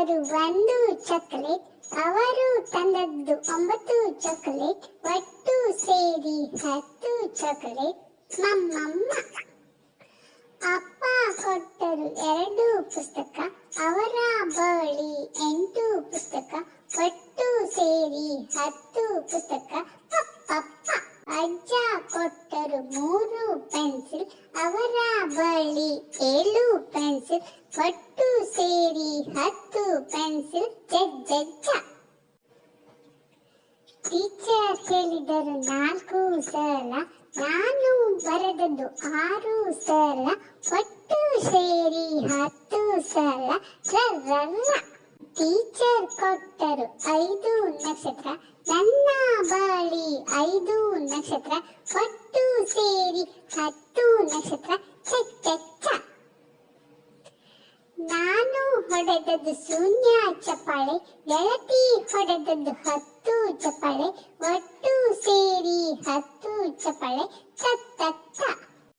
ಕೊಟ್ಟರು 1 ಚಾಕೊಲೇಟ್, ಅವರು ತಂದದ್ದು 9 ಚಾಕೊಲೇಟ್, ಒಟ್ಟು ಸೇರಿ 10 ಚಾಕೊಲೇಟ್. ಮಮ್ಮಮ್ಮ. ಅಪ್ಪ ಕೊಟ್ಟರು 2 ಪುಸ್ತಕ, ಅವರ ಬಳಿ 8 ಪುಸ್ತಕ, ಒಟ್ಟು ಸೇರಿ 10 ಪುಸ್ತಕ. ಅಪ್ಪಪ್ಪ. ಅಜ್ಜ ಕೊಟ್ಟರು 3 ಪೆನ್ಸಿಲ್, ಅವರ ಬಳಿ 7 ಪೆನ್ಸಿಲ್, ಒಟ್ಟು ಸೇರಿ 10 ಪೆನ್ಸಿಲ್. ಜಜ್ಜಜ್ಜ. ಟೀಚರ್ ಹೇಳಿದರು 4 ಸಲ, ನಾನು ಬರೆದದ್ದು 6 ಸಲ, ಒಟ್ಟು ಸೇರಿ 10 ಸಲ. ರರ್ರರ್ರ. ಟೀಚರ್ ಕೊಟ್ಟರು 5 ನಕ್ಷತ್ರ, ನನ್ನ ಬಳಿ 5 ನಕ್ಷತ್ರ, ಒಟ್ಟು ಸೇರಿ 10 ನಕ್ಷತ್ರ. ಚಚ್ಚಚ್ಚ. ನಾನು ಹೊಡೆದದ್ದು ಶೂನ್ಯ ಚಪ್ಪಾಳೆ, ಗೆಳತಿ ಹೊಡೆದದ್ದು 10 ಚಪ್ಪಾಳೆ, ಒಟ್ಟು ಸೇರಿ 10 ಚಪ್ಪಾಳೆ. ಚತ್ತತ್ತ.